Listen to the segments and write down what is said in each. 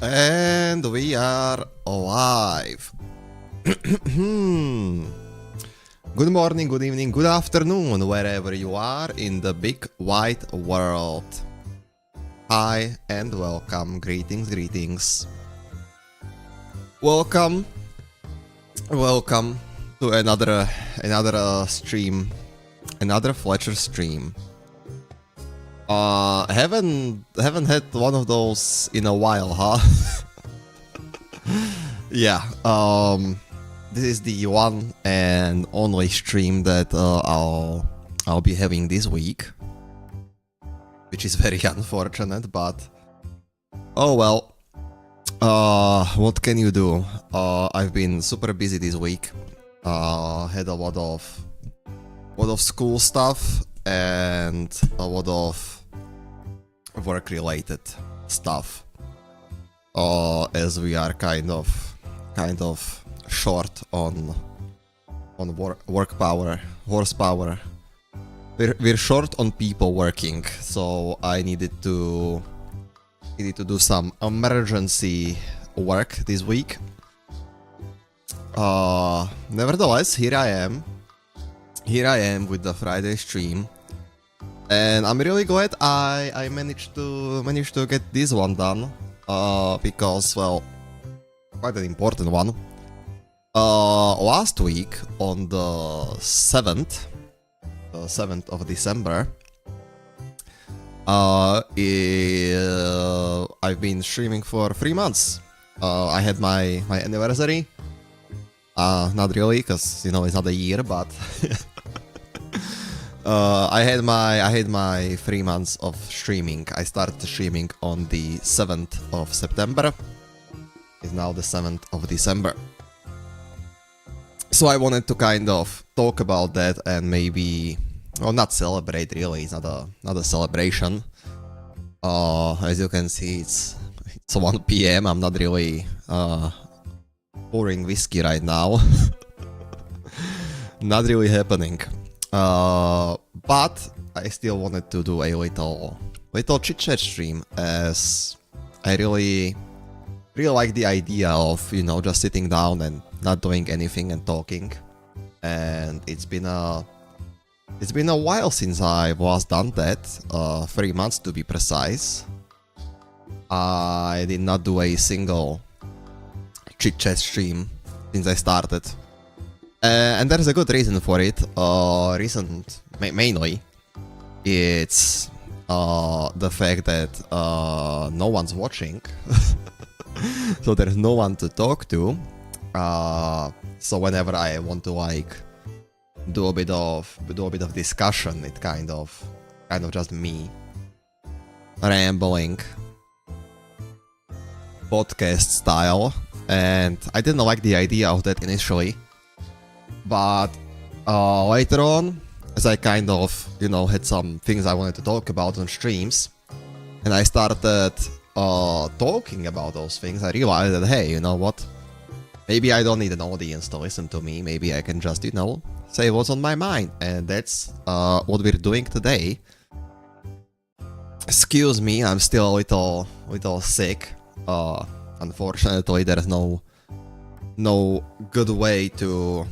And we are live. Good morning, good evening, good afternoon, wherever you are in the big wide world. Hi and welcome. Greetings. Welcome to another stream, another Fletcher stream. Haven't had one of those in a while, huh? Yeah. This is the one and only stream that I'll be having this week, which is very unfortunate, but oh well. What can you do? I've been super busy this week. Had a lot of school stuff and a lot of work-related stuff. As we are kind of short on work power, horsepower. We're short on people working, so I needed to do some emergency work this week. Nevertheless, here I am with the Friday stream, and I'm really glad I managed to get this one done, because, well, quite an important one. Last week on the 7th of December, I've been streaming for 3 months. I had my anniversary. Not really, because it's not a year, but I had my 3 months of streaming. I started streaming on the 7th of September. It's now the 7th of December. So I wanted to kind of talk about that and maybe, well, not celebrate really. It's not a celebration. As you can see, it's 1 PM. I'm not really pouring whiskey right now. Not really happening. But I still wanted to do a little chit chat stream, as I really like the idea of just sitting down and not doing anything and talking. And it's been a while since I was done that. 3 months to be precise. I did not do a single chit chat stream since I started, and there's a good reason for it. Mainly it's the fact that no one's watching. So there's no one to talk to. So whenever I want to do a bit of discussion, it kind of just me rambling podcast style, and I didn't like the idea of that initially, but later on, as I kind of had some things I wanted to talk about on streams, and I started talking about those things, I realized that, hey, you know what? Maybe I don't need an audience to listen to me. Maybe I can just, say what's on my mind. And that's what we're doing today. Excuse me, I'm still a little sick. Unfortunately, there's no good way to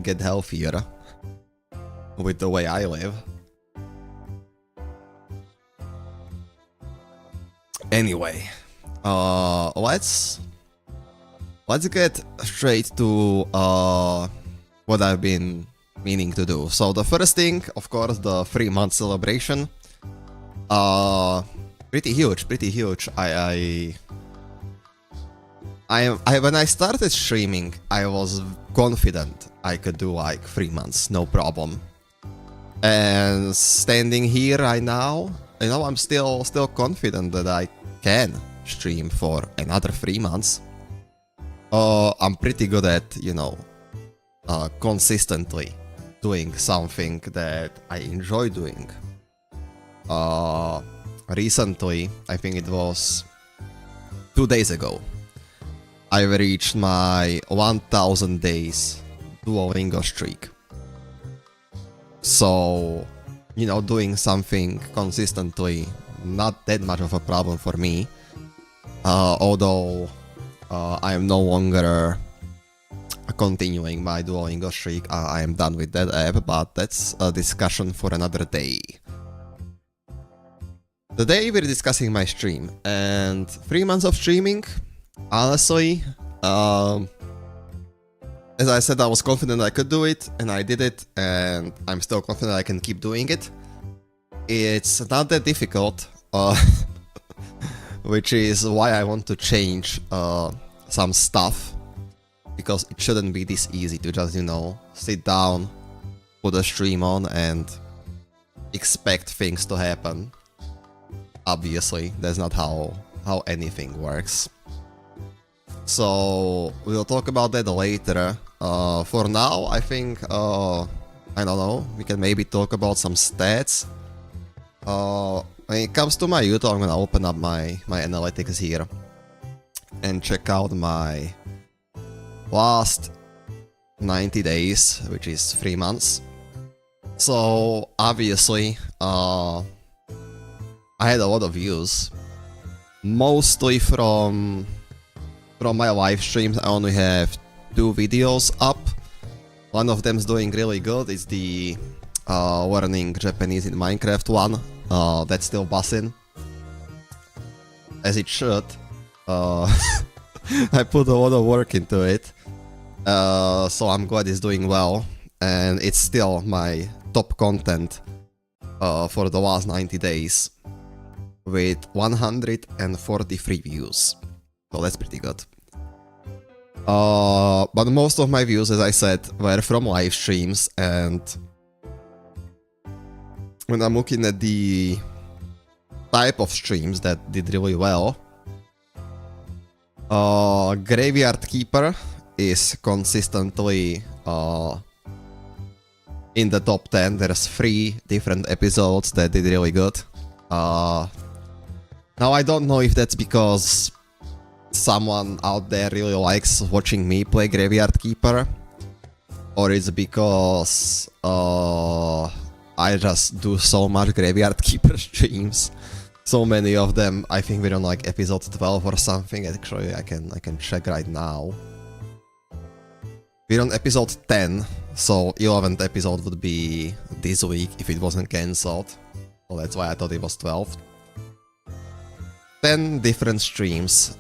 get healthier with the way I live. Anyway, let's get straight to what I've been meaning to do. So the first thing, of course, the 3-month celebration. Pretty huge. When I started streaming, I was confident I could do 3 months, no problem. And standing here right now, I'm still confident that I can stream for another 3 months. I'm pretty good at, consistently doing something that I enjoy doing. Recently, I think it was 2 days ago, I reached my 1000 days Duolingo streak. So, doing something consistently, not that much of a problem for me. although I am no longer continuing my Duolingo streak. I am done with that app, but that's a discussion for another day. Today we're discussing my stream, and 3 months of streaming, honestly, as I said, I was confident I could do it, and I did it, and I'm still confident I can keep doing it. It's not that difficult, which is why I want to change some stuff, because it shouldn't be this easy to just, you know, sit down, put a stream on, and expect things to happen. Obviously, that's not how anything works. So we'll talk about that later. For now, I think, I don't know, we can maybe talk about some stats. When it comes to my YouTube, I'm gonna open up my analytics here and check out my last 90 days, which is 3 months. So obviously, I had a lot of views, mostly from my live streams. I only have 2 videos up. One of them is doing really good. It's the learning Japanese in Minecraft one. That's still buzzing, as it should. I put a lot of work into it, so I'm glad it's doing well, and it's still my top content for the last 90 days, with 143 views. So that's pretty good. But most of my views, as I said, were from live streams, and when I'm looking at the type of streams that did really well, Graveyard Keeper is consistently in the top 10. There's 3 different episodes that did really good. Now I don't know if that's because someone out there really likes watching me play Graveyard Keeper, or it's because I just do so much Graveyard Keeper streams. So many of them. I think we're on like episode 12 or something. Actually, I can check right now. We're on episode 10, so 11th episode would be this week if it wasn't cancelled. So that's why I thought it was 12. 10 different streams,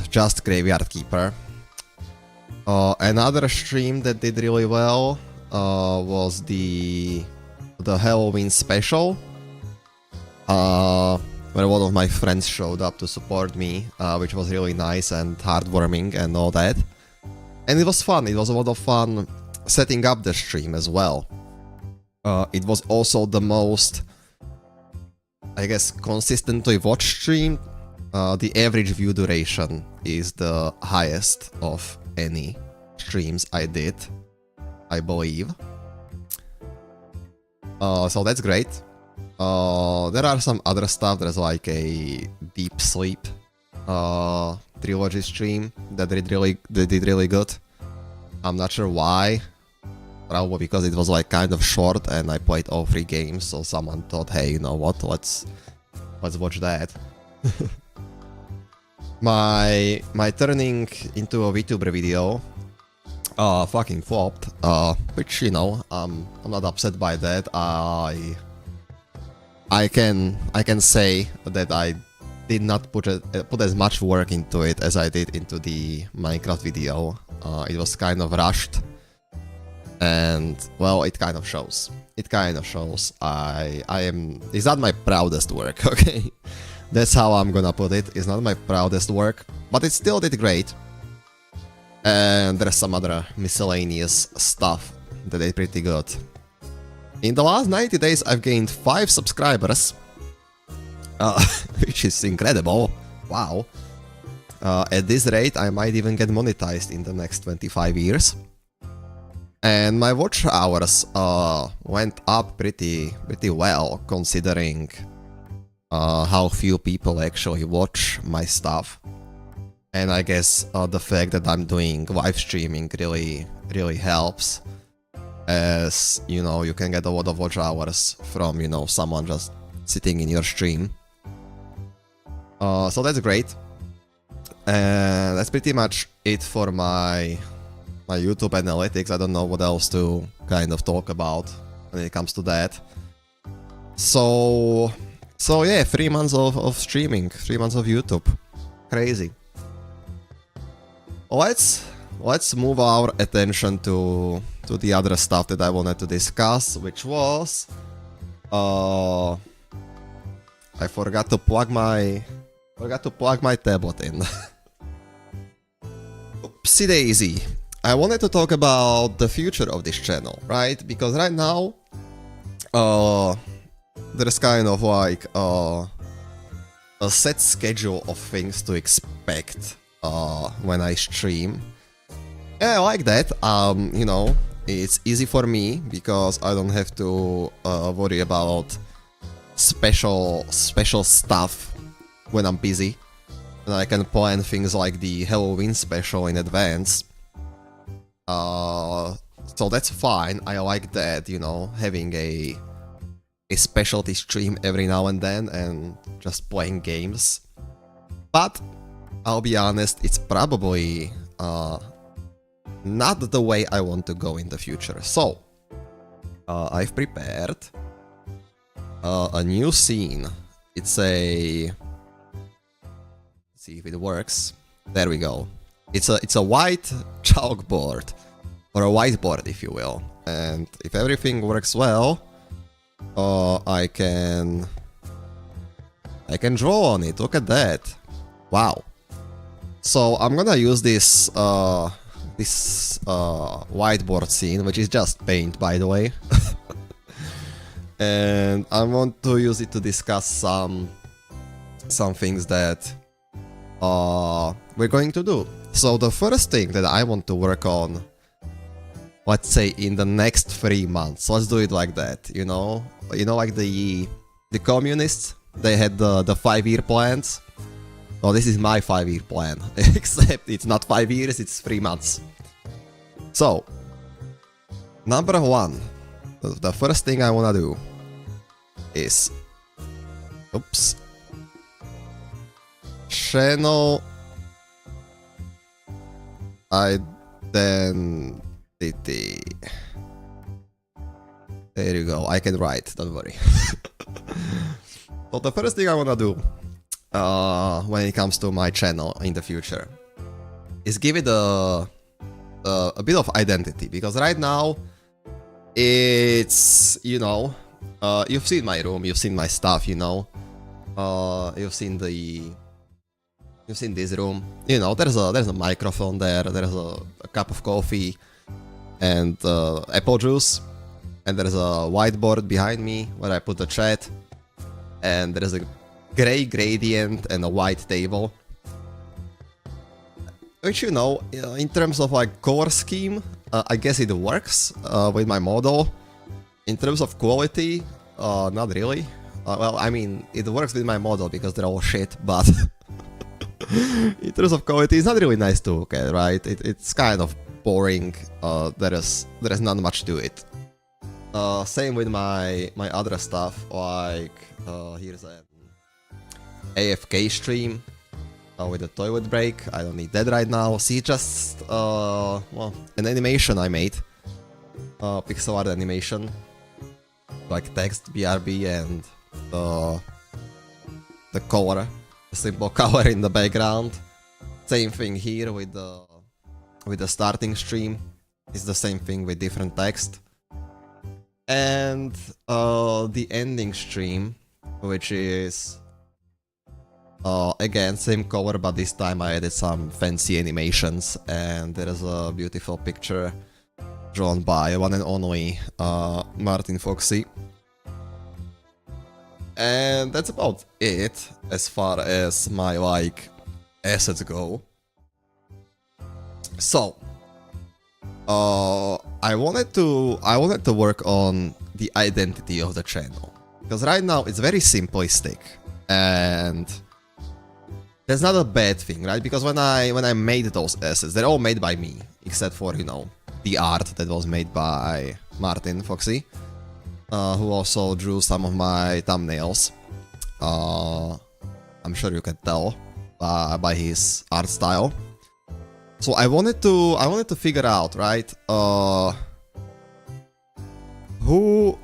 just Graveyard Keeper. Another stream that did really well was the Halloween special, where one of my friends showed up to support me, which was really nice and heartwarming and all that. And it was fun. It was a lot of fun setting up the stream as well. It was also the most, I guess, consistently watched stream. The average view duration is the highest of any streams I did, I believe. So that's great. There are some other stuff. There's like a Deep Sleep trilogy stream that did really good. I'm not sure why. Probably because it was like kind of short and I played all 3 games, so someone thought, hey, you know what, let's watch that. My turning into a VTuber video fucking flopped, which, you know, I'm not upset by that. I can say that I did not put as much work into it as I did into the Minecraft video. It was kind of rushed, and well, it kind of shows. It kind of shows. It's not my proudest work, okay? That's how I'm gonna put it. It's not my proudest work, but it still did great. And there's some other miscellaneous stuff that did pretty good. In the last 90 days, I've gained 5 subscribers, which is incredible. Wow. At this rate, I might even get monetized in the next 25 years. And my watch hours went up pretty well, considering how few people actually watch my stuff. And I guess the fact that I'm doing live streaming really helps, as, you know, you can get a lot of watch hours from, you know, someone just sitting in your stream. So that's great. And that's pretty much it for my YouTube analytics. I don't know what else to kind of talk about when it comes to that. So yeah, 3 months of streaming, 3 months of YouTube. Crazy. Let's move our attention to the other stuff that I wanted to discuss, which was I forgot to plug my tablet in. Oopsie daisy. I wanted to talk about the future of this channel, right? Because right now there's kind of like a set schedule of things to expect when I stream. And I like that. You know, it's easy for me because I don't have to worry about special stuff when I'm busy, and I can plan things like the Halloween special in advance. So that's fine. I like that, you know, having a specialty stream every now and then and just playing games. But I'll be honest, it's probably not the way I want to go in the future. So I've prepared a new scene. It's a... Let's see if it works. There we go. It's a white chalkboard, or a whiteboard if you will. And if everything works well, I can draw on it. Look at that. Wow. So I'm gonna use this whiteboard scene, which is just paint, by the way. And I want to use it to discuss some things that we're going to do. So the first thing that I want to work on, let's say in the next 3 months, let's do it like that, you know, like the communists, they had the 5-year plans. Well, this is my 5-year plan, except it's not 5 years, it's 3 months. So, number 1, the first thing I wanna do is, oops, channel identity. There you go, I can write, don't worry. So the first thing I wanna do when it comes to my channel in the future is give it a bit of identity, because right now it's, you know, you've seen my room, you've seen my stuff, you know, you've seen this room, you know, there's a microphone there, there's a cup of coffee and apple juice, and there's a whiteboard behind me where I put the chat, and there's a gray gradient and a white table. Which, you know, in terms of like color scheme, I guess it works with my model. In terms of quality, not really. Well, I mean, it works with my model because they're all shit, but in terms of quality, it's not really nice to look at, right? It's kind of boring. There is not much to it. Same with my other stuff, like here's an AFK stream with a toilet break. I don't need that right now. See, just well, an animation I made, pixel art animation, like text, BRB, and the color, the simple color in the background. Same thing here with the starting stream. It's the same thing with different text. And the ending stream, which is again same color, but this time I added some fancy animations, and there is a beautiful picture drawn by one and only Martin Foxy. And that's about it as far as my like assets go. So I wanted to work on the identity of the channel, because right now it's very simplistic, and that's not a bad thing, right? Because when I made those assets, they're all made by me, except for, you know, the art that was made by Martin Foxy, who also drew some of my thumbnails. I'm sure you can tell. by his art style. So I wanted to figure out, right? Who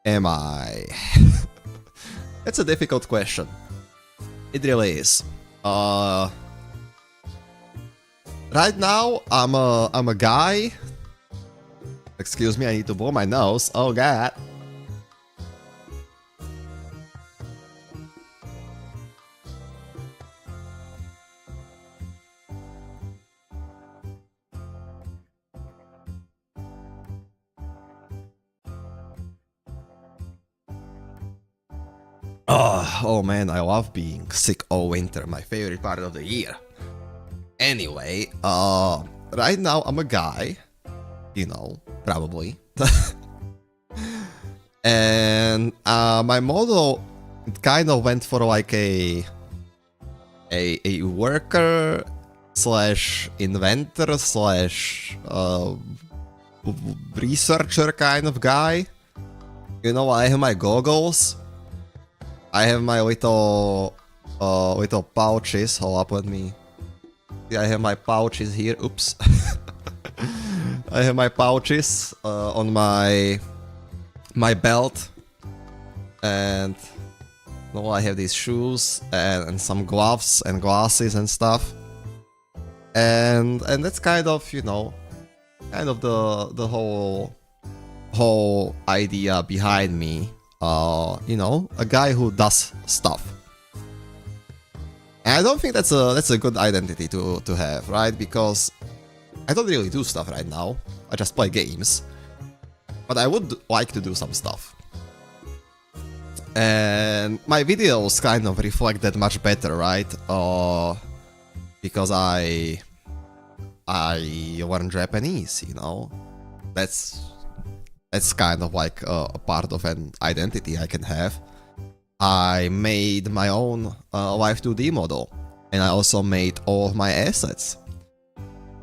am I? That's a difficult question. It really is. Right now, I'm a guy. Excuse me, I need to blow my nose. Oh god. Oh man, I love being sick all winter, my favorite part of the year. Anyway, right now I'm a guy, you know, probably. And my model kind of went for like a worker slash inventor slash researcher kind of guy. You know, I have my goggles. I have my little pouches. Hold up, let me. Yeah, I have my pouches here. Oops. I have my pouches on my belt, and no, I have these shoes and some gloves and glasses and stuff, and that's kind of, you know, kind of the whole idea behind me. You know, a guy who does stuff. And I don't think that's a good identity to have, right? Because I don't really do stuff right now. I just play games. But I would like to do some stuff. And my videos kind of reflect that much better, right? Because I learn Japanese, you know? That's kind of like a part of an identity I can have. I made my own Live 2D model, and I also made all of my assets,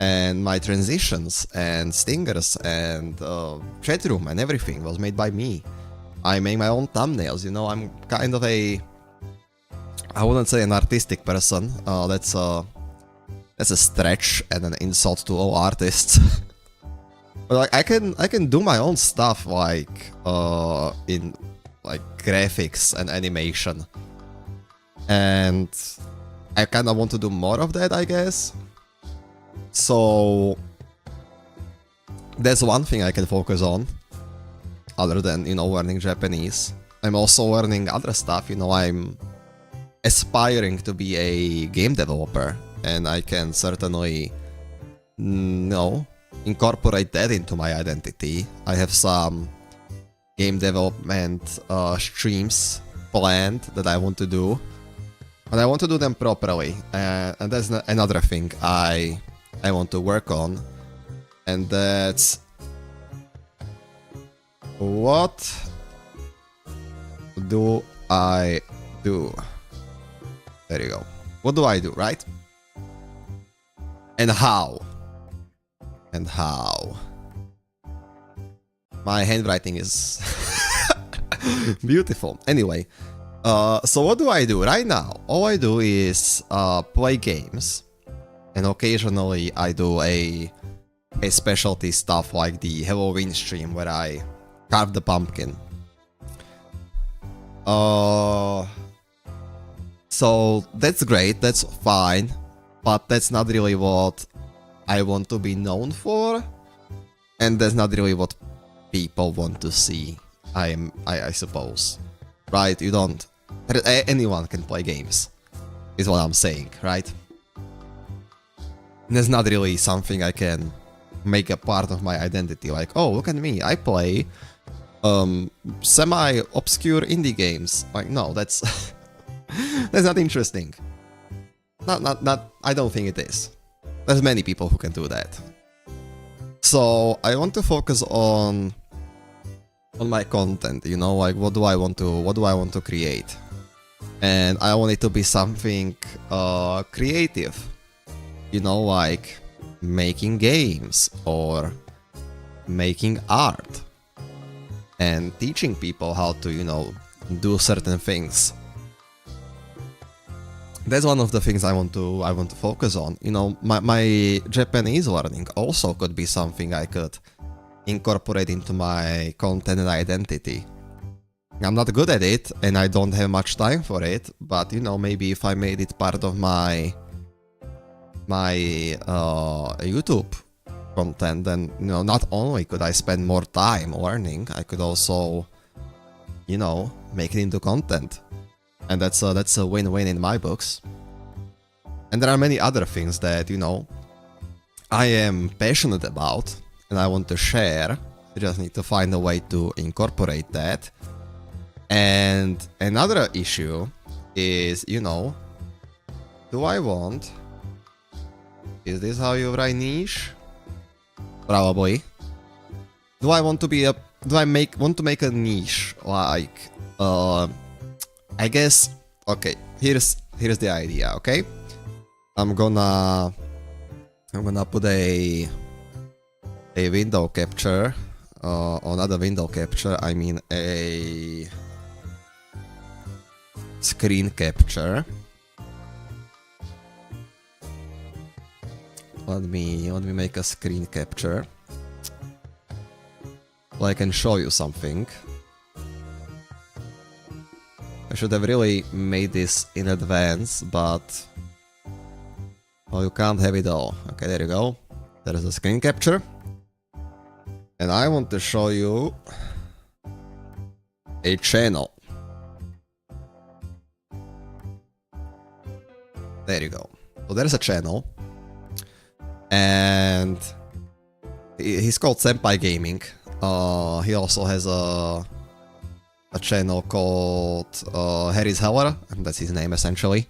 and my transitions, and stingers, and chat room, and everything was made by me. I make my own thumbnails, you know, I'm kind of I wouldn't say an artistic person, that's a stretch and an insult to all artists. But like I can do my own stuff, like in like graphics and animation, and I kind of want to do more of that, I guess. So that's one thing I can focus on, other than, you know, learning Japanese. I'm also learning other stuff, you know, I'm aspiring to be a game developer, and I can certainly, you know, incorporate that into my identity. I have some game development streams planned that I want to do, but I want to do them properly, and that's another thing I want to work on, and that's what do I do? There you go. What do I do, right? And how? And how? My handwriting is beautiful. Anyway, so what do I do right now? All I do is play games, and occasionally I do a specialty stuff like the Halloween stream where I carve the pumpkin. So that's great, that's fine, but that's not really what I want to be known for, and that's not really what people want to see. I suppose, right? You don't. Anyone can play games, is what I'm saying, right? That's not really something I can make a part of my identity. Like, oh, look at me, I play semi-obscure indie games. Like, no, that's that's not interesting. Not. I don't think it is. There's many people who can do that. So I want to focus on my content, you know, like what do I want to create, and I want it to be something creative, you know, like making games or making art and teaching people how to, you know, do certain things. that's one of the things I want to focus on. You know, my Japanese learning also could be something I could incorporate into my content and identity. I'm not good at it and I don't have much time for it, but you know, maybe if I made it part of my YouTube content, then you know, not only could I spend more time learning, I could also, you know, make it into content. And that's a win-win in my books. And there are many other things that, you know, I am passionate about and I want to share. I just need to find a way to incorporate that. And another issue is, you know, do I want... Is this how you write niche? Probably. Do I want to be a... Do I want to make a niche? Like, I guess... Okay, here's the idea, okay? I'm gonna put a window capture, another window capture, I mean a screen capture. Let me make a screen capture so I can show you something. I should have really made this in advance, but well, you can't have it all. Okay, there you go. There is a screen capture. And I want to show you a channel. There you go. So there's a channel. And he's called Senpai Gaming. He also has a channel called Harry's Heller, and that's his name essentially.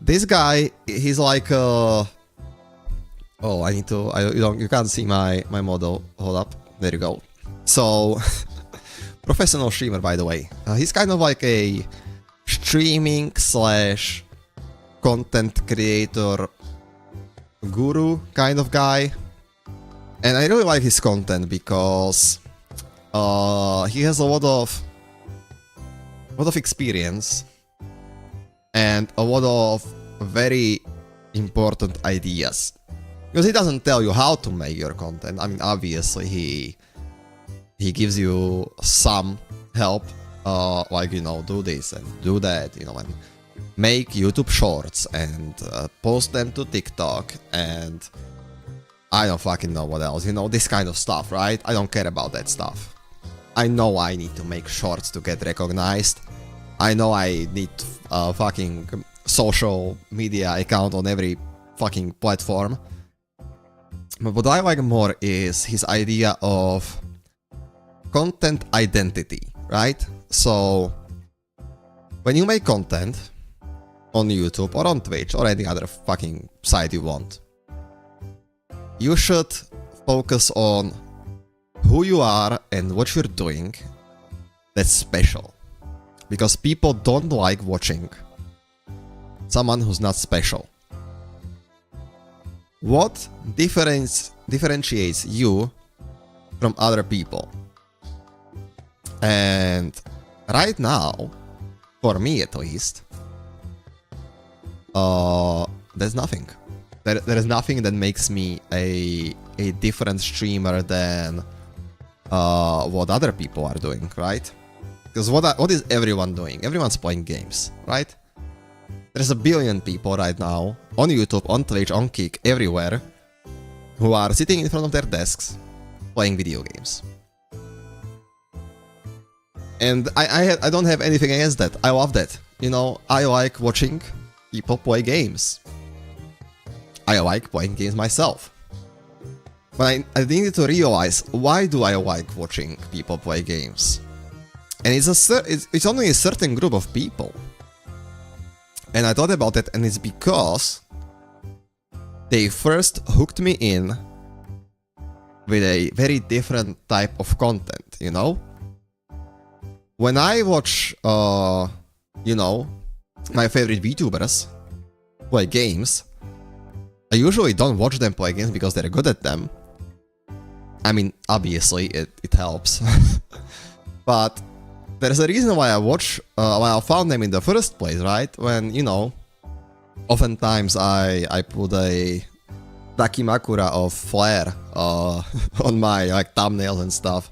This guy, he's like oh, I need to, you can't see my model. Hold up, there you go. So, professional streamer, by the way. He's kind of like a streaming slash content creator guru kind of guy. And I really like his content because he has a lot of experience and a lot of very important ideas. Because he doesn't tell you how to make your content. I mean, obviously he gives you some help, like, you know, do this and do that, you know, and make YouTube shorts and post them to TikTok and I don't fucking know what else, you know, this kind of stuff, right? I don't care about that stuff. I know I need to make shorts to get recognized. I know I need a fucking social media account on every fucking platform. But what I like more is his idea of content identity, right? So, when you make content on YouTube or on Twitch or any other fucking site you want, you should focus on who you are and what you're doing that's special. Because people don't like watching someone who's not special. What differentiates you from other people? And right now, for me at least, there's nothing. There is nothing that makes me a different streamer than what other people are doing, right? Because what is everyone doing? Everyone's playing games, right? There's a billion people right now on YouTube, on Twitch, on Kick, everywhere, who are sitting in front of their desks playing video games. And I don't have anything against that. I love that. You know, I like watching people play games. I like playing games myself. But I needed to realize, why do I like watching people play games? And it's only a certain group of people. And I thought about it, and it's because they first hooked me in with a very different type of content, you know? When I watch, you know, my favorite VTubers play games, I usually don't watch them play games because they're good at them. I mean, obviously, it helps. But there's a reason why I watch, why I found them in the first place, right? When, you know, oftentimes I put a Dakimakura of Flare on my like thumbnails and stuff.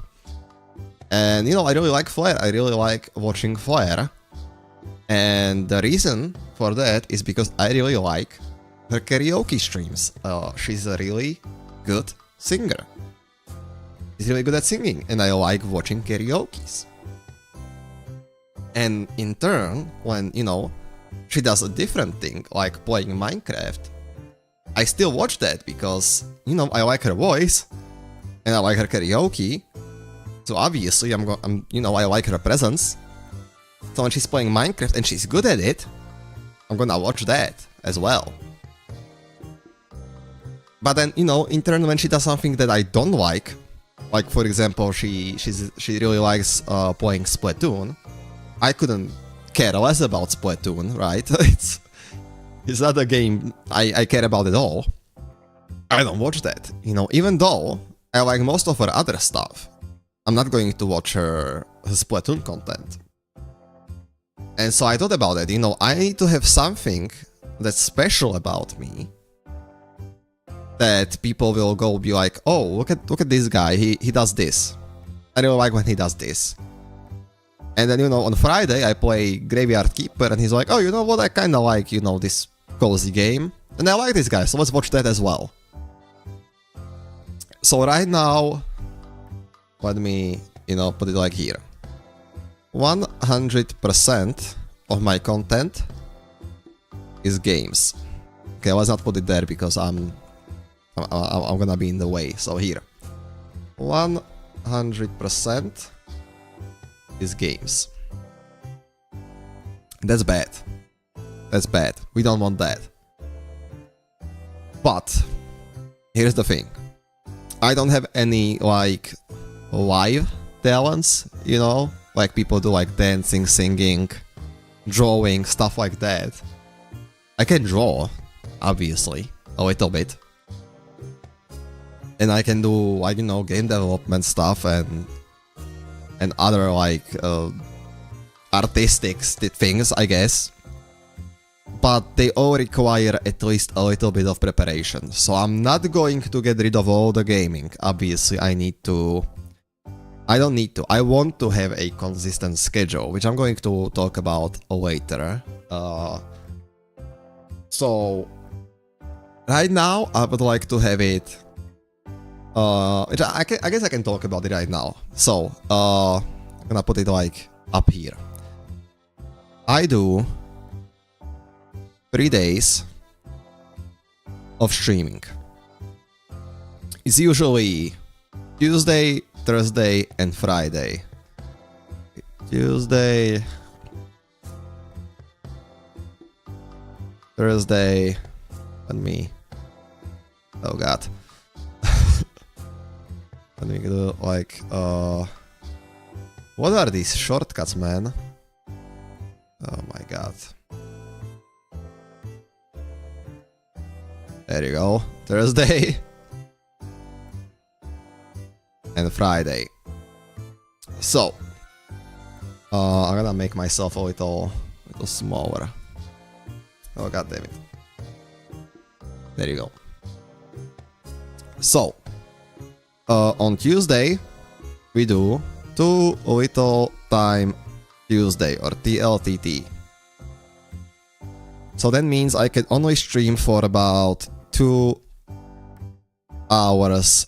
And you know, I really like Flare. I really like watching Flare. And the reason for that is because I really like her karaoke streams. She's a really good singer. She's really good at singing, and I like watching karaoke's. And in turn, when, you know, she does a different thing, like playing Minecraft, I still watch that because, you know, I like her voice, and I like her karaoke, so obviously you know, I like her presence. So when she's playing Minecraft and she's good at it, I'm gonna watch that as well. But then, you know, in turn, when she does something that I don't like for example, she really likes playing Splatoon, I couldn't care less about Splatoon, right? It's not a game I care about at all. I don't watch that, you know, even though I like most of her other stuff. I'm not going to watch her Splatoon content. And so I thought about it, you know, I need to have something that's special about me that people will go be like, oh, look at this guy, he does this. I really like when he does this. And then, you know, on Friday I play Graveyard Keeper and he's like, oh, you know what, I kinda like, you know, this cozy game. And I like this guy, so let's watch that as well. So right now, let me, you know, put it like here. 100% of my content is games. Okay, let's not put it there because I'm gonna be in the way. So here, 100% is games. That's bad. That's bad. We don't want that. But here's the thing. I don't have any like live talents, you know, like people do, like dancing, singing, drawing, stuff like that. I can draw, obviously, a little bit. And I can do, like, you know, game development stuff and other like artistic things, I guess. But they all require at least a little bit of preparation. So I'm not going to get rid of all the gaming. Obviously, I don't need to. I want to have a consistent schedule, which I'm going to talk about later. So right now, I would like to have it. I guess I can talk about it right now. So I'm gonna put it like up here. I do 3 days of streaming. It's usually Tuesday, Thursday, and Friday. Tuesday, Thursday, and me. Oh god. Let me do like what are these shortcuts, man? Oh my god. There you go. Thursday and Friday. So I'm gonna make myself a little smaller. Oh god damn it. There you go. So on Tuesday we do Too Little Time Tuesday, or TLTT. So that means I can only stream for about 2 hours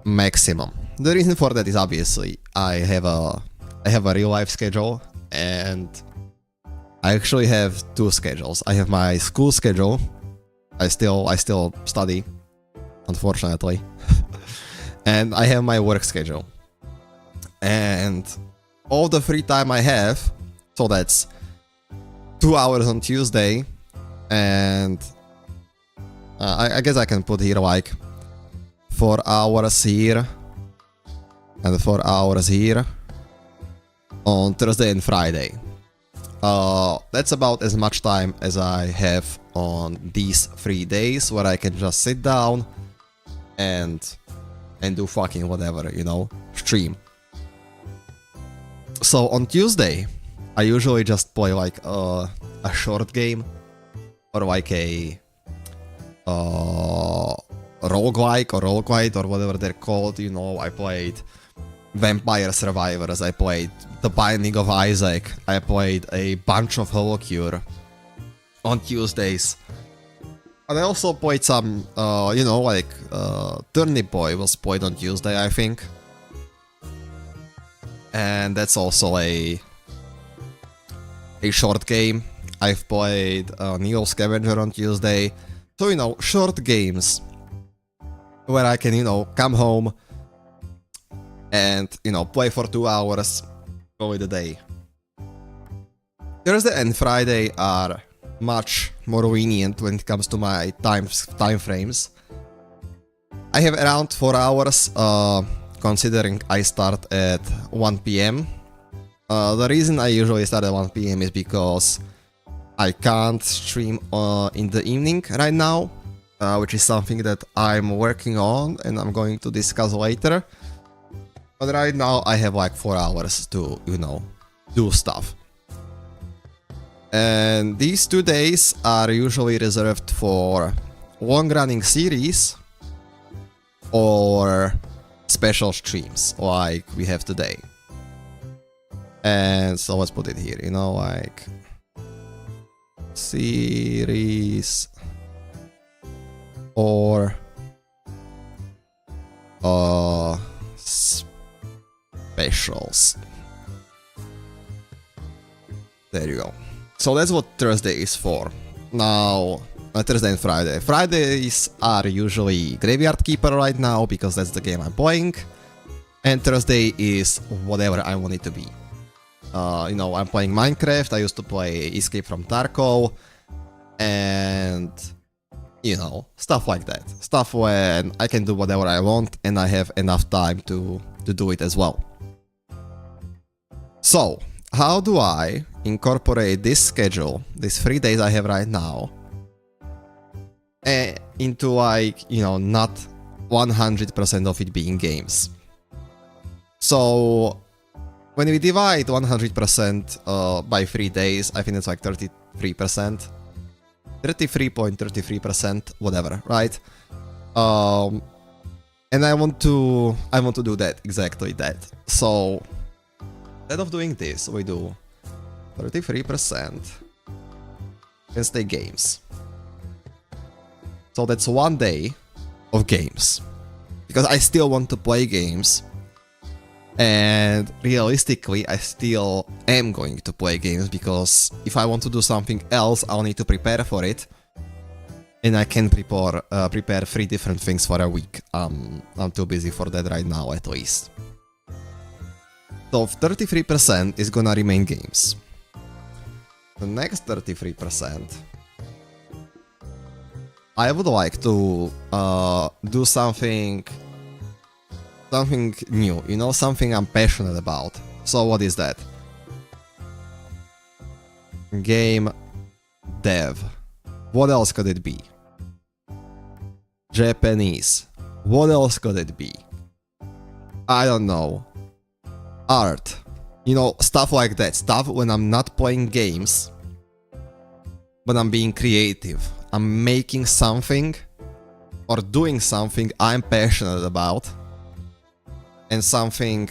maximum. The reason for that is obviously I have a real life schedule, and I actually have 2 schedules. I have my school schedule. I still study, unfortunately. And I have my work schedule. And all the free time I have, so that's 2 hours on Tuesday, and I guess I can put here like 4 hours here and 4 hours here on Thursday and Friday. That's about as much time as I have on these 3 days where I can just sit down and do fucking whatever, you know, stream. So on Tuesday, I usually just play like a short game, or like a roguelike or roguelite or whatever they're called. You know, I played Vampire Survivors, I played The Binding of Isaac, I played a bunch of Holocure on Tuesdays. And I also played some, you know, like Turnip Boy was played on Tuesday, I think. And that's also a short game. I've played Neo Scavenger on Tuesday. So, you know, short games where I can, you know, come home and, you know, play for 2 hours, call it a day. Thursday and Friday are much more lenient when it comes to my time frames. I have around 4 hours, considering I start at 1 PM. The reason I usually start at 1 PM is because I can't stream in the evening right now, which is something that I'm working on and I'm going to discuss later. But right now I have like 4 hours to, you know, do stuff. And these 2 days are usually reserved for long-running series or special streams like we have today. And so let's put it here, you know, like series or specials. There you go. So that's what Thursday is for. Now, Thursday and Friday. Fridays are usually Graveyard Keeper right now because that's the game I'm playing. And Thursday is whatever I want it to be. You know, I'm playing Minecraft, I used to play Escape from Tarkov, and, you know, stuff like that. Stuff when I can do whatever I want and I have enough time to do it as well. So, how do I incorporate this schedule, these 3 days I have right now, into like, you know, not 100% of it being games? So, when we divide 100% by 3 days, I think it's like 33%. 33.33%, whatever, right? And I want to do that, exactly that. So, instead of doing this, we do 33% and stay games. So that's 1 day of games. Because I still want to play games. And realistically, I still am going to play games because if I want to do something else, I'll need to prepare for it. And I can prepare 3 different things for a week. I'm too busy for that right now, at least. So 33% is gonna remain games. The next 33%, I would like to do something new, you know, something I'm passionate about. So what is that? Game dev. What else could it be? Japanese. What else could it be? I don't know. Art. You know, stuff like that. Stuff when I'm not playing games, but I'm being creative. I'm making something or doing something I'm passionate about. And something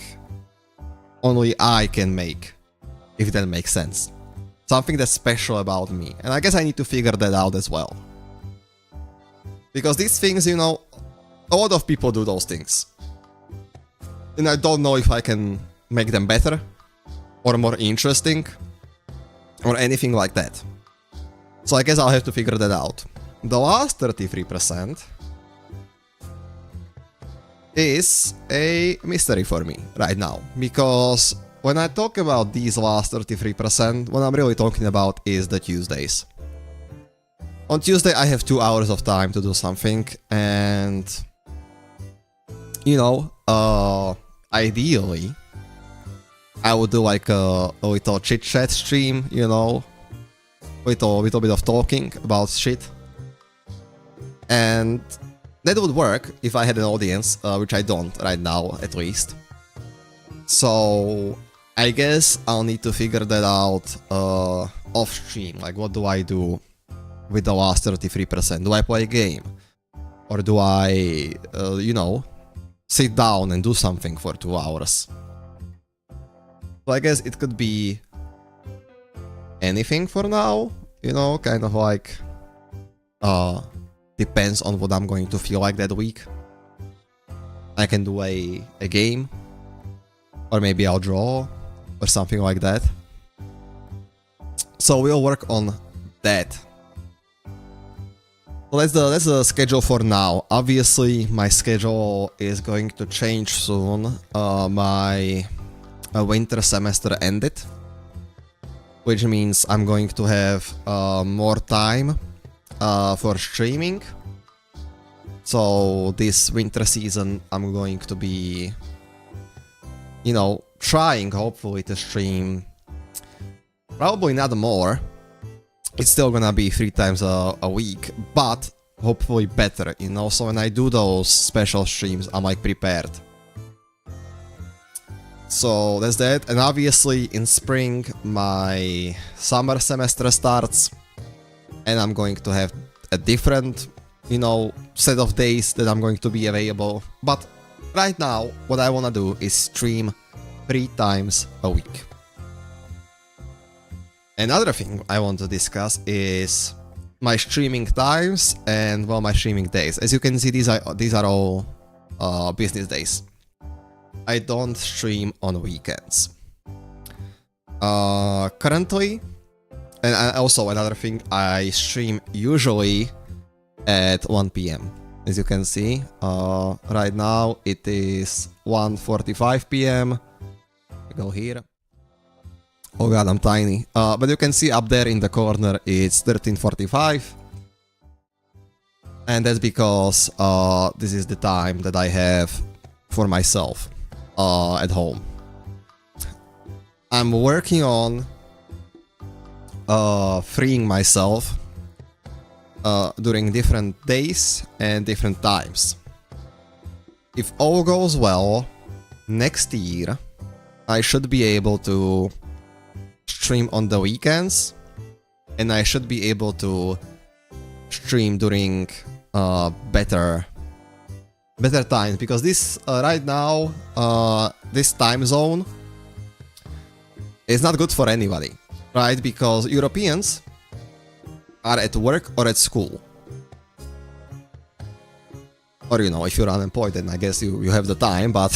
only I can make, if that makes sense. Something that's special about me. And I guess I need to figure that out as well. Because these things, you know, a lot of people do those things. And I don't know if I can make them better, or more interesting, or anything like that. So I guess I'll have to figure that out. The last 33% is a mystery for me right now, because when I talk about these last 33%, what I'm really talking about is the Tuesdays. On Tuesday I have 2 hours of time to do something, and you know, ideally I would do like a little chit chat stream, you know, little bit of talking about shit, and that would work if I had an audience, which I don't right now, at least. So I guess I'll need to figure that out off stream. Like, what do I do with the last 33%? Do I play a game? Or do I, you know, sit down and do something for 2 hours? So I guess it could be anything for now, you know, kind of like, depends on what I'm going to feel like that week. I can do a game, or maybe I'll draw, or something like that. So we'll work on that. So that's the schedule for now. Obviously, my schedule is going to change soon. My winter semester ended, which means I'm going to have more time for streaming. So this winter season, I'm going to be, you know, trying hopefully to stream. Probably not more. It's still gonna be 3 times a week, but hopefully better, you know. So when I do those special streams, I'm like prepared. So that's that. And obviously in spring, my summer semester starts, and I'm going to have a different, you know, set of days that I'm going to be available. But right now, what I wanna do is stream 3 times a week. Another thing I want to discuss is my streaming times and, well, my streaming days. As you can see, these are all business days. I don't stream on weekends. Currently, and also another thing, I stream usually at 1 PM. As you can see, right now it is 1:45 PM. Go here. Oh god, I'm tiny. But you can see up there in the corner it's 13:45. And that's because this is the time that I have for myself at home. I'm working on freeing myself during different days and different times. If all goes well, next year I should be able to stream on the weekends, and I should be able to stream during better times, because this right now this time zone is not good for anybody, right? Because Europeans are at work or at school, or, you know, if you're unemployed, then I guess you have the time. But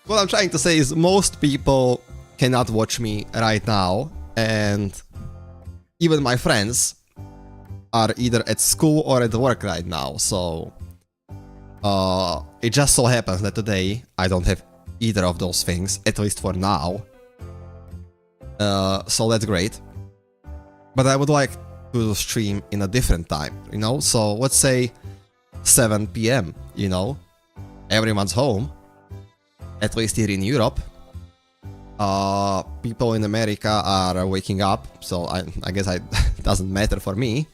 what I'm trying to say is most people cannot watch me right now, and even my friends are either at school or at work right now. So it just so happens that today I don't have either of those things, at least for now. So that's great. But I would like to stream in a different time, you know? So let's say 7 PM, you know? Everyone's home, at least here in Europe. People in America are waking up, so I guess it doesn't matter for me.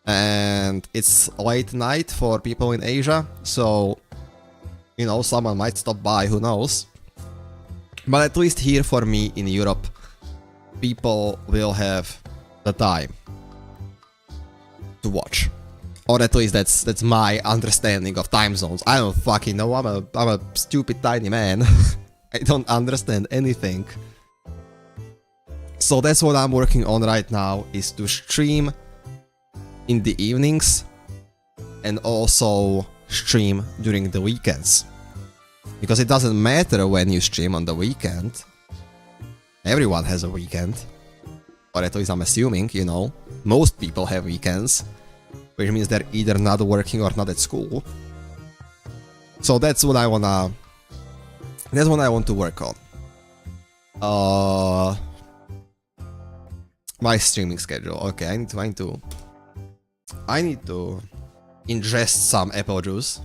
And it's late night for people in Asia, so, you know, someone might stop by, who knows. But at least here for me in Europe, people will have the time to watch. Or at least that's my understanding of time zones. I don't fucking know, I'm a stupid tiny man. I don't understand anything. So that's what I'm working on right now, is to stream in the evenings and also stream during the weekends. Because it doesn't matter when you stream on the weekend. Everyone has a weekend. Or at least I'm assuming, you know. Most people have weekends, which means they're either not working or not at school. So that's what I wanna... That's what I want to work on. My streaming schedule. Okay, I need to ingest some apple juice.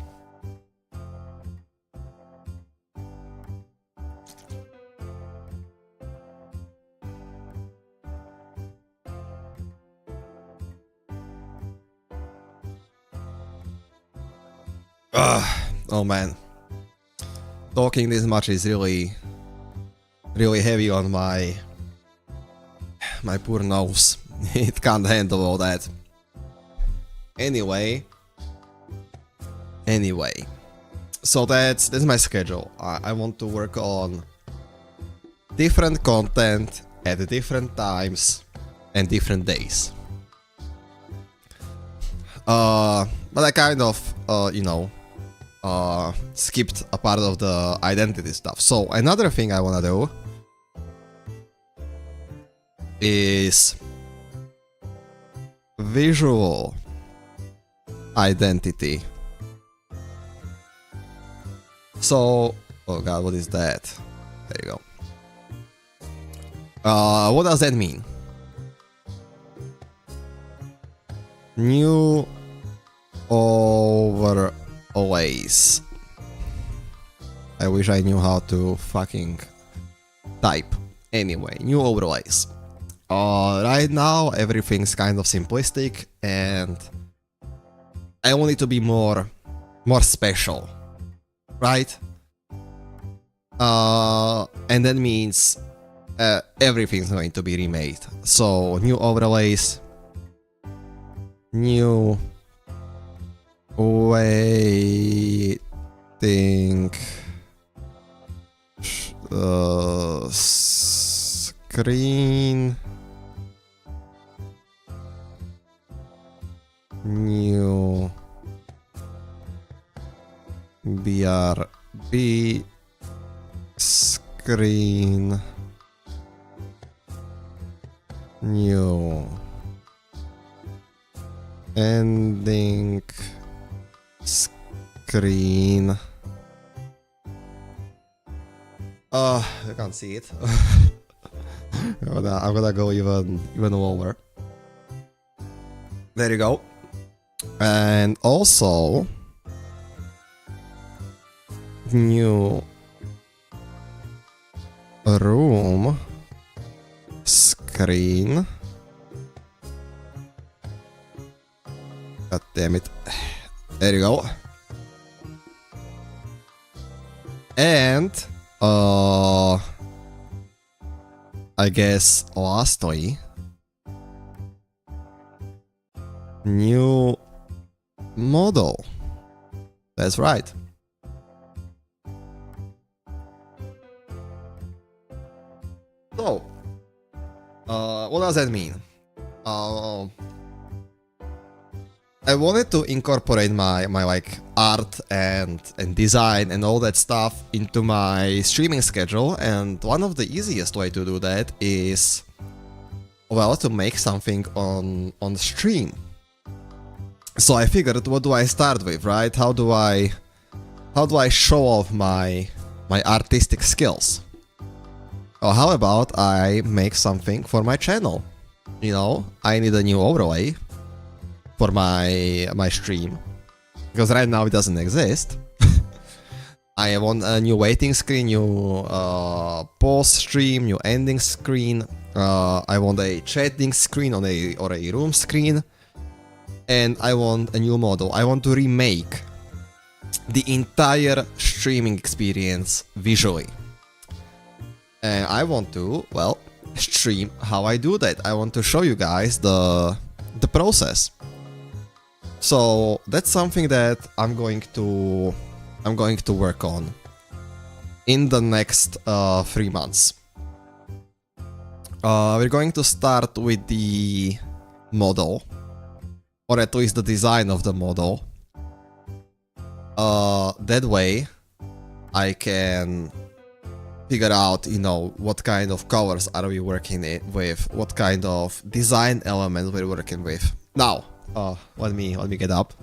Oh man. Talking this much is really heavy on my my poor nose. It can't handle all that. Anyway. So that's my schedule. I want to work on different content at different times and different days. But I kind of, skipped a part of the identity stuff. So another thing I wanna do is visual identity. So, oh god, what is that? There you go. What does that mean? New overlays. I wish I knew how to fucking type. Anyway, new overlays. Right now everything's kind of simplistic and I want it to be more special, right? And that means everything's going to be remade. So new overlays, new waiting screen, new BRB screen, new ending screen. I can't see it. I'm gonna go even lower. There you go. And also new room screen. God damn it. There you go. And I guess lastly, new model. That's right. So, what does that mean? I wanted to incorporate my like art and design and all that stuff into my streaming schedule, and one of the easiest way to do that is, well, to make something on stream. So I figured, what do I start with, right? How do I show off my artistic skills? Or how about I make something for my channel? You know, I need a new overlay for my stream, because right now it doesn't exist. I want a new waiting screen, new pause stream, new ending screen. I want a chatting screen or a room screen, and I want a new model. I want to remake the entire streaming experience visually, and I want to, well, stream how I do that. I want to show you guys the process. So that's something that I'm going to work on in the next 3 months. We're going to start with the model, or at least the design of the model. That way I can figure out, you know, what kind of colors are we working with, what kind of design elements we're working with. Now, let me get up.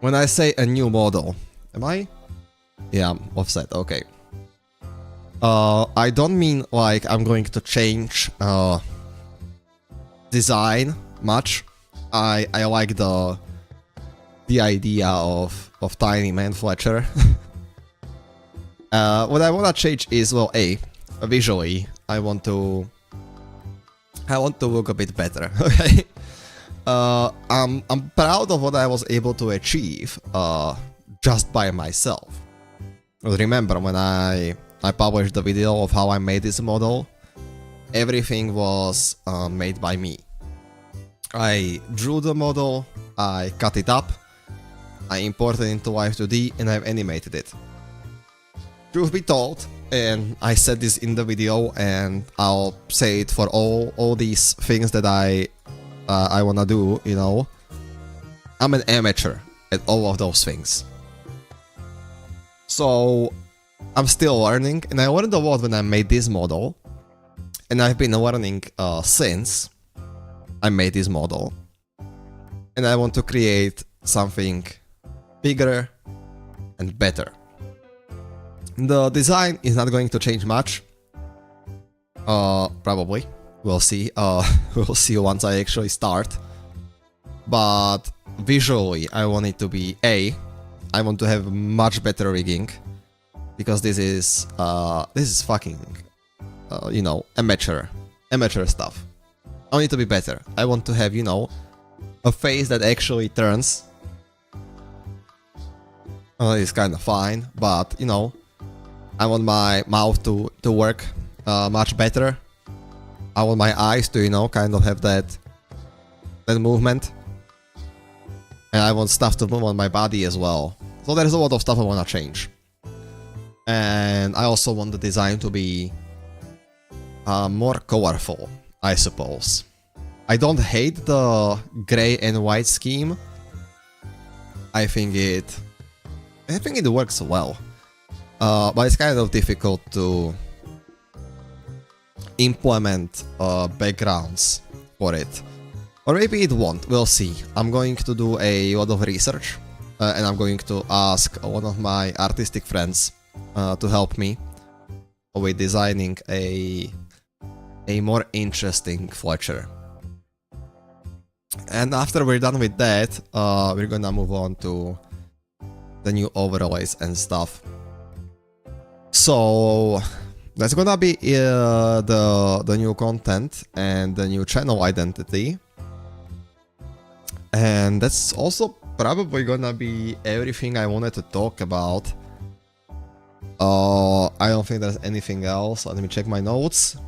When I say a new model, am I? Yeah, offset, okay. I don't mean like I'm going to change design much. I like the idea of Tiny Man Fletcher. What I wanna change is, well, visually, I want to look a bit better. Okay. I'm proud of what I was able to achieve just by myself. Remember when I published the video of how I made this model? everything was made by me. I drew the model, I cut it up, I imported it into Live 2D, and I've animated it. Truth be told, and I said this in the video, and I'll say it for all these things that I wanna do, you know. I'm an amateur at all of those things. So I'm still learning, and I learned a lot when I made this model, and I've been learning since I made this model, and I want to create something bigger and better. The design is not going to change much. Probably. We'll see. We'll see once I actually start. But visually, I want it to be I want to have much better rigging, because this is fucking you know, amateur stuff. I want it to be better. I want to have, you know, a face that actually turns. It's kind of fine, but you know, I want my mouth to work much better. I want my eyes to, you know, kind of have that movement. And I want stuff to move on my body as well. So there's a lot of stuff I want to change. And I also want the design to be more colorful, I suppose. I don't hate the gray and white scheme. I think it works well. But it's kind of difficult to implement backgrounds for it. Or maybe it won't, we'll see. I'm going to do a lot of research, and I'm going to ask one of my artistic friends to help me with designing a more interesting Fletcher. And after we're done with that, we're gonna move on to the new overlays and stuff. So that's gonna be the new content and the new channel identity. And that's also probably gonna be everything I wanted to talk about. I don't think there's anything else. Let me check my notes.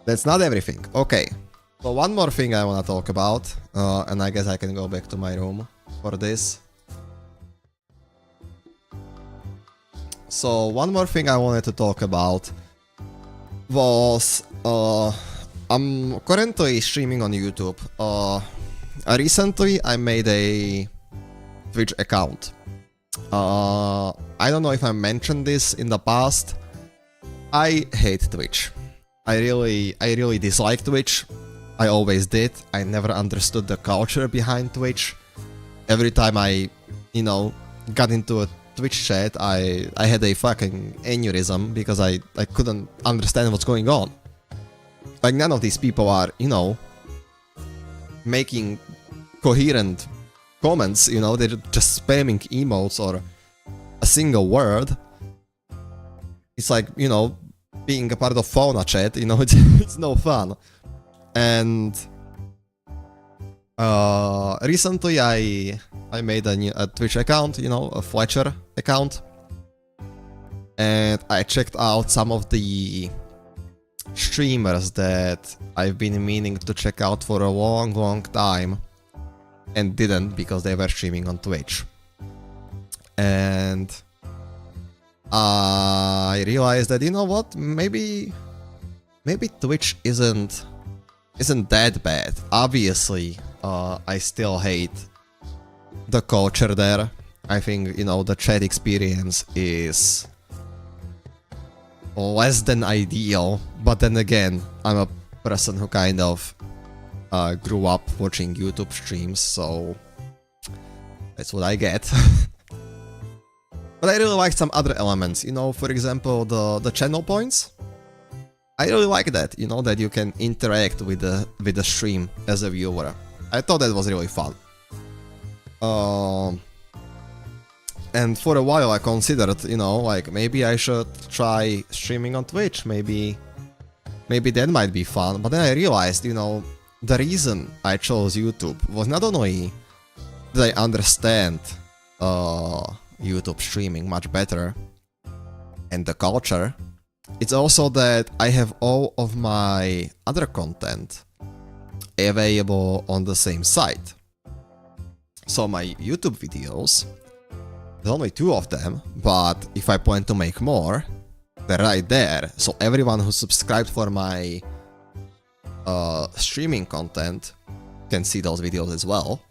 That's not everything. Okay. So one more thing I wanna talk about, and I guess I can go back to my room for this. So one more thing I wanted to talk about was I'm currently streaming on YouTube. Recently I made a Twitch account. I don't know if I mentioned this in the past. I hate Twitch. I really dislike Twitch. I always did. I never understood the culture behind Twitch. Every time I, you know, got into a Twitch chat, I had a fucking aneurysm because I couldn't understand what's going on. Like, none of these people are, you know, making coherent comments, you know, they're just spamming emotes or a single word. It's like, you know, being a part of fauna chat, you know, it's no fun. And recently I made a Twitch account, you know, a Fletcher account, and I checked out some of the streamers that I've been meaning to check out for a long time and didn't because they were streaming on Twitch. And I realized that, you know what, maybe Twitch isn't that bad. Obviously, I still hate the culture there. I think, you know, the chat experience is less than ideal, but then again, I'm a person who kind of grew up watching YouTube streams, so that's what I get. But I really like some other elements, you know, for example, the channel points. I really like that, you know, that you can interact with the stream as a viewer. I thought that was really fun. And for a while I considered, you know, like, maybe I should try streaming on Twitch, maybe that might be fun, but then I realized, you know, the reason I chose YouTube was not only that I understand YouTube streaming much better and the culture, It's also that I have all of my other content available on the same site. So my YouTube videos, there's only 2 of them, but if I plan to make more, they're right there. So everyone who subscribed for my streaming content can see those videos as well.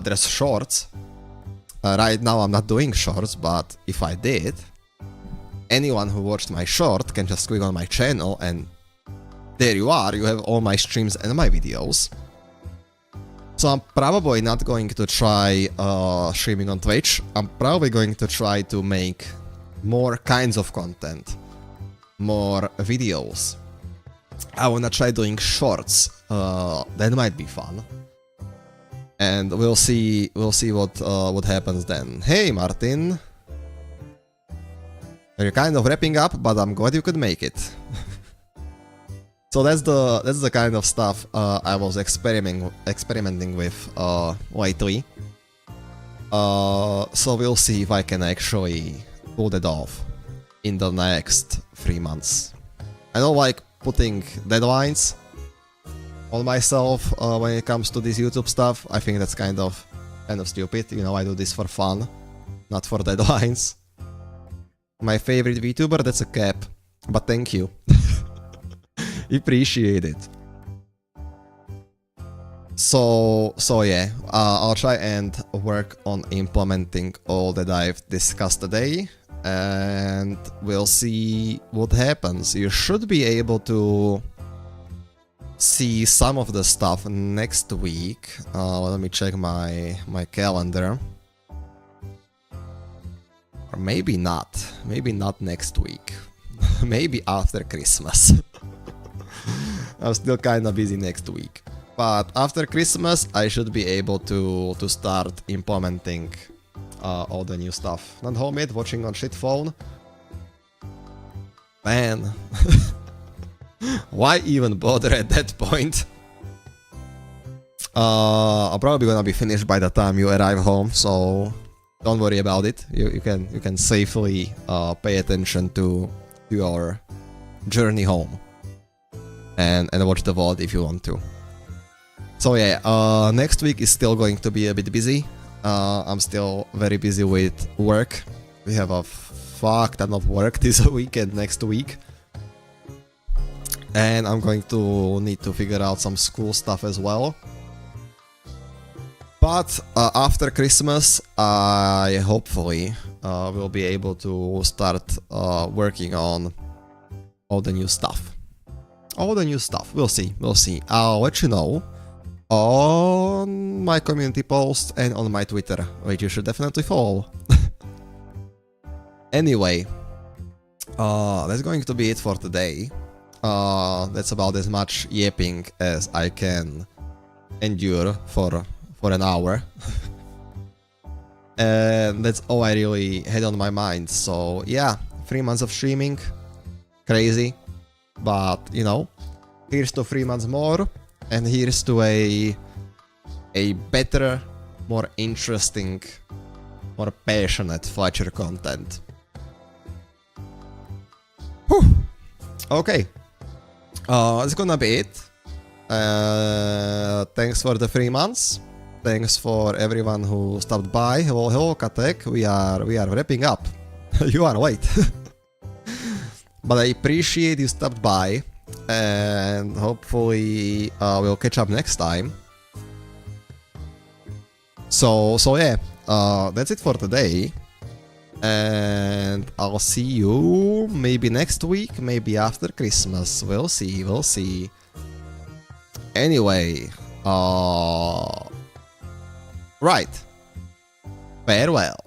There's shorts. Right now I'm not doing shorts, but if I did, anyone who watched my short can just click on my channel and there you are, you have all my streams and my videos. So I'm probably not going to try streaming on Twitch. I'm probably going to try to make more kinds of content, more videos. I wanna try doing shorts. That might be fun. And we'll see what happens then. Hey Martin. You're kind of wrapping up, but I'm glad you could make it. So that's the kind of stuff I was experimenting with lately. So we'll see if I can actually pull that off in the next 3 months. I don't like putting deadlines on myself when it comes to this YouTube stuff. I think that's kind of stupid. You know, I do this for fun, not for deadlines. My favorite VTuber, that's a cap, but thank you. Appreciate it. So yeah, I'll try and work on implementing all that I've discussed today, and we'll see what happens. You should be able to see some of the stuff next week. Let me check my calendar. Or maybe not. Maybe not next week. Maybe after Christmas. I'm still kinda busy next week. But after Christmas, I should be able to start implementing all the new stuff. Not homemade, watching on shit phone. Man. Why even bother at that point? I'm probably gonna be finished by the time you arrive home, so don't worry about it. You can safely pay attention to your journey home and watch the VOD if you want to. So yeah, next week is still going to be a bit busy. I'm still very busy with work. We have a fuck ton of work this week and next week. And I'm going to need to figure out some school stuff as well. But after Christmas, I hopefully will be able to start working on all the new stuff. All the new stuff. We'll see. We'll see. I'll let you know on my community post and on my Twitter, which you should definitely follow. Anyway, that's going to be it for today. That's about as much yapping as I can endure for an hour. And that's all I really had on my mind. So yeah, 3 months of streaming, crazy, but you know, here's to 3 months more, and here's to a better, more interesting, more passionate Fletcher content. Whew. Okay, that's gonna be it. Thanks for the 3 months. Thanks for everyone who stopped by. Hello, Katek. We are wrapping up. You are late. But I appreciate you stopped by, and hopefully we'll catch up next time. So yeah, that's it for today. And I'll see you maybe next week, maybe after Christmas. We'll see, we'll see. Anyway, right. Farewell.